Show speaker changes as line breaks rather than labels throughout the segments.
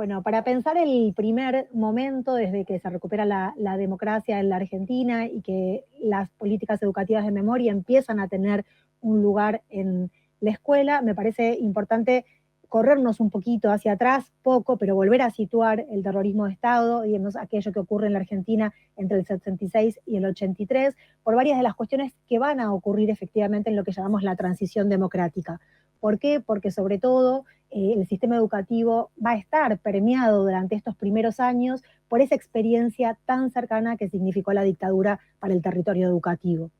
Bueno, para pensar el primer momento desde que se recupera la democracia en la Argentina y que las políticas educativas de memoria empiezan a tener un lugar en la escuela, me parece importante corrernos un poquito hacia atrás, poco, pero volver a situar el terrorismo de Estado y aquello que ocurre en la Argentina entre el 76 y el 83, por varias de las cuestiones que van a ocurrir efectivamente en lo que llamamos la transición democrática. ¿Por qué? Porque sobre todo el sistema educativo va a estar permeado durante estos primeros años por esa experiencia tan cercana que significó la dictadura para el territorio educativo.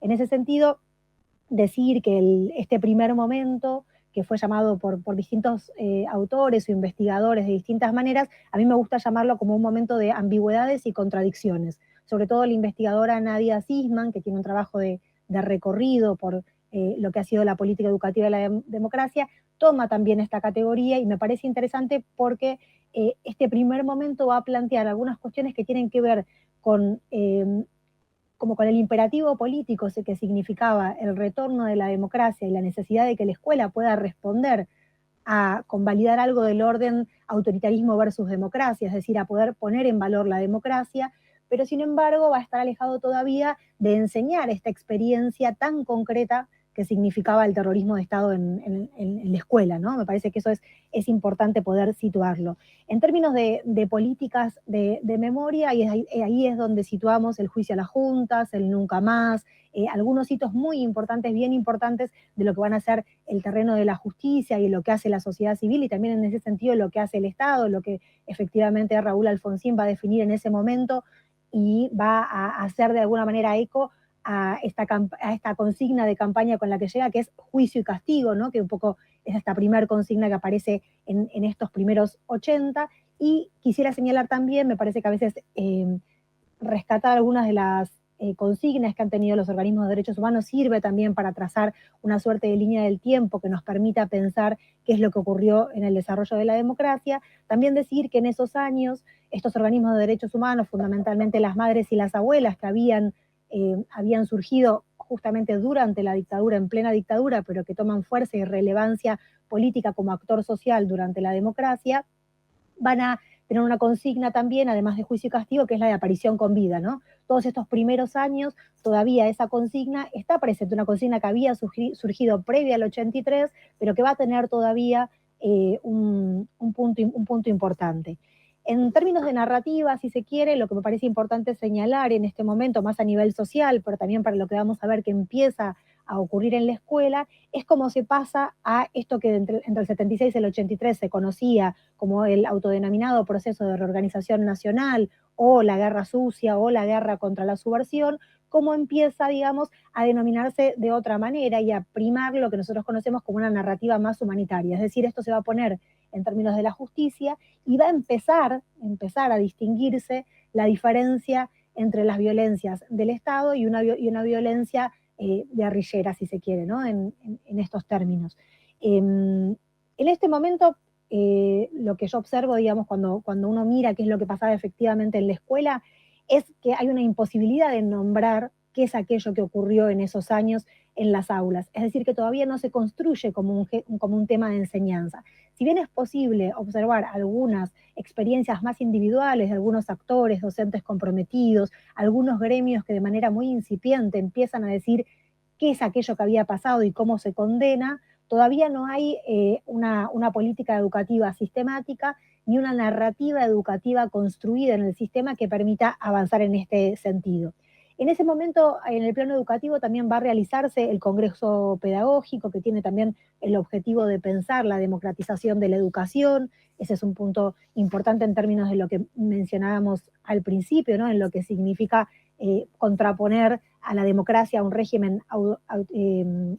En ese sentido, decir que este primer momento, que fue llamado por distintos autores o investigadores de distintas maneras, a mí me gusta llamarlo como un momento de ambigüedades y contradicciones. Sobre todo la investigadora Nadia Sisman, que tiene un trabajo de recorrido por lo que ha sido la política educativa de la democracia, toma también esta categoría y me parece interesante porque este primer momento va a plantear algunas cuestiones que tienen que ver con como con el imperativo político que significaba el retorno de la democracia y la necesidad de que la escuela pueda responder a convalidar algo del orden autoritarismo versus democracia, es decir, a poder poner en valor la democracia, pero sin embargo va a estar alejado todavía de enseñar esta experiencia tan concreta que significaba el terrorismo de Estado en la escuela, ¿no? Me parece que eso es importante poder situarlo. En términos de políticas de memoria, y ahí es donde situamos el juicio a las juntas, el nunca más, algunos hitos muy importantes, bien importantes, de lo que van a ser el terreno de la justicia y lo que hace la sociedad civil, y también en ese sentido lo que hace el Estado, lo que efectivamente Raúl Alfonsín va a definir en ese momento y va a hacer de alguna manera eco a esta consigna de campaña con la que llega, que es juicio y castigo, ¿no? Que un poco es esta primera consigna que aparece en estos primeros 80. Y quisiera señalar también, me parece que a veces rescatar algunas de las consignas que han tenido los organismos de derechos humanos sirve también para trazar una suerte de línea del tiempo que nos permita pensar qué es lo que ocurrió en el desarrollo de la democracia. También decir que en esos años estos organismos de derechos humanos, fundamentalmente las madres y las abuelas que habían surgido justamente durante la dictadura, en plena dictadura, pero que toman fuerza y relevancia política como actor social durante la democracia, van a tener una consigna también, además de juicio y castigo, que es la de aparición con vida, ¿no? Todos estos primeros años, todavía esa consigna está presente, una consigna que había surgido previa al 83, pero que va a tener todavía un punto importante. En términos de narrativa, si se quiere, lo que me parece importante señalar en este momento, más a nivel social, pero también para lo que vamos a ver que empieza a ocurrir en la escuela, es cómo se pasa a esto que entre el 76 y el 83 se conocía como el autodenominado proceso de reorganización nacional o la guerra sucia o la guerra contra la subversión, cómo empieza, digamos, a denominarse de otra manera y a primar lo que nosotros conocemos como una narrativa más humanitaria. Es decir, esto se va a poner en términos de la justicia y va a empezar a distinguirse la diferencia entre las violencias del Estado y una violencia guerrillera, si se quiere, ¿no? en estos términos. En este momento, lo que yo observo, digamos, cuando uno mira qué es lo que pasaba efectivamente en la escuela, es que hay una imposibilidad de nombrar qué es aquello que ocurrió en esos años en las aulas. Es decir, que todavía no se construye como un tema de enseñanza. Si bien es posible observar algunas experiencias más individuales de algunos actores, docentes comprometidos, algunos gremios que de manera muy incipiente empiezan a decir qué es aquello que había pasado y cómo se condena, todavía no hay una política educativa sistemática ni una narrativa educativa construida en el sistema que permita avanzar en este sentido. En ese momento, en el plano educativo, también va a realizarse el Congreso Pedagógico, que tiene también el objetivo de pensar la democratización de la educación. Ese es un punto importante en términos de lo que mencionábamos al principio, ¿no? En lo que significa contraponer a la democracia a un régimen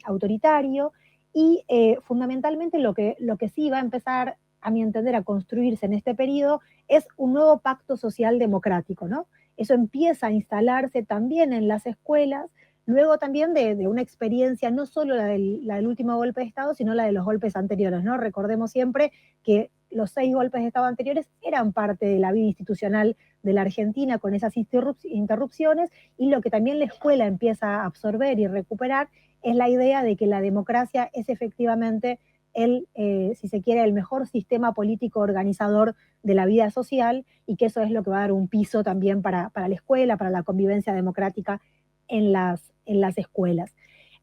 autoritario. Y fundamentalmente lo que sí va a empezar, a mi entender, a construirse en este periodo es un nuevo pacto social democrático, ¿no? Eso empieza a instalarse también en las escuelas, luego también de una experiencia, no solo la del último golpe de Estado, sino la de los golpes anteriores, ¿no? Recordemos siempre que los 6 golpes de Estado anteriores eran parte de la vida institucional de la Argentina con esas interrupciones, y lo que también la escuela empieza a absorber y recuperar es la idea de que la democracia es efectivamente si se quiere, el mejor sistema político organizador de la vida social, y que eso es lo que va a dar un piso también para la escuela, para la convivencia democrática en las escuelas.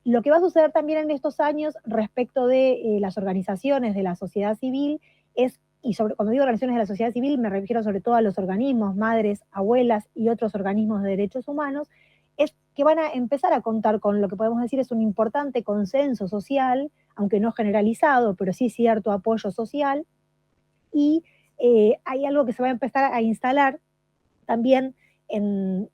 Lo que va a suceder también en estos años respecto de las organizaciones de la sociedad civil es, cuando digo organizaciones de la sociedad civil me refiero sobre todo a los organismos, madres, abuelas y otros organismos de derechos humanos, es que van a empezar a contar con lo que podemos decir es un importante consenso social, aunque no generalizado, pero sí cierto apoyo social, y hay algo que se va a empezar a instalar también en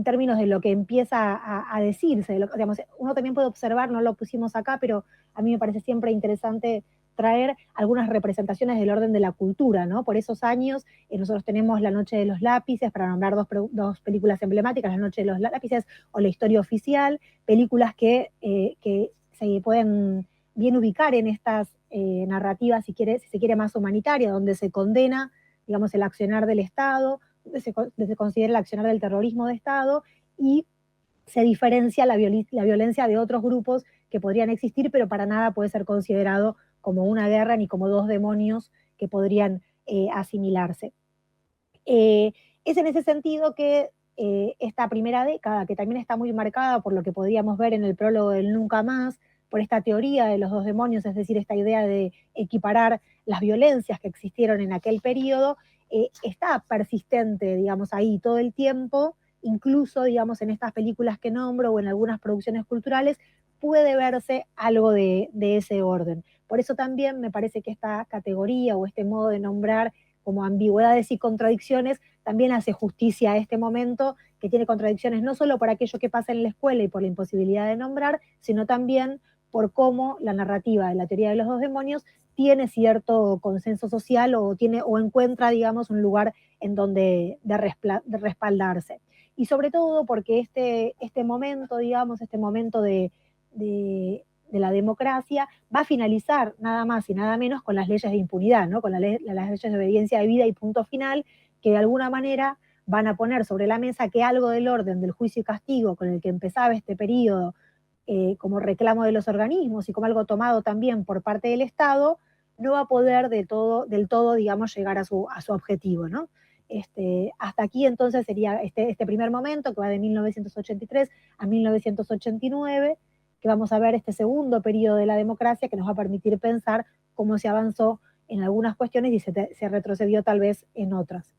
términos de lo que empieza a decirse. Digamos, uno también puede observar, no lo pusimos acá, pero a mí me parece siempre interesante traer algunas representaciones del orden de la cultura, ¿no? Por esos años nosotros tenemos La Noche de los Lápices, para nombrar dos películas emblemáticas, La Noche de los Lápices o La Historia Oficial, películas que se pueden bien ubicar en estas narrativas, si se quiere, más humanitaria, donde se condena, digamos, el accionar del Estado, se considera el accionar del terrorismo de Estado, y se diferencia la violencia de otros grupos que podrían existir, pero para nada puede ser considerado como una guerra ni como dos demonios que podrían asimilarse. Es en ese sentido que esta primera década, que también está muy marcada por lo que podríamos ver en el prólogo del Nunca Más, por esta teoría de los dos demonios, es decir, esta idea de equiparar las violencias que existieron en aquel periodo, está persistente, digamos, ahí todo el tiempo, incluso, digamos, en estas películas que nombro o en algunas producciones culturales, puede verse algo de ese orden. Por eso también me parece que esta categoría o este modo de nombrar como ambigüedades y contradicciones también hace justicia a este momento, que tiene contradicciones no solo por aquello que pasa en la escuela y por la imposibilidad de nombrar, sino también por cómo la narrativa de la teoría de los dos demonios tiene cierto consenso social o encuentra, digamos, un lugar en donde de respaldarse. Y sobre todo porque este momento, digamos, este momento de la democracia va a finalizar nada más y nada menos con las leyes de impunidad, ¿no? Con las leyes de obediencia de vida y punto final, que de alguna manera van a poner sobre la mesa que algo del orden del juicio y castigo con el que empezaba este periodo, como reclamo de los organismos y como algo tomado también por parte del Estado, no va a poder del todo, digamos, llegar a su objetivo, ¿no? Hasta aquí entonces sería este primer momento, que va de 1983 a 1989, que vamos a ver este segundo periodo de la democracia, que nos va a permitir pensar cómo se avanzó en algunas cuestiones y se retrocedió tal vez en otras.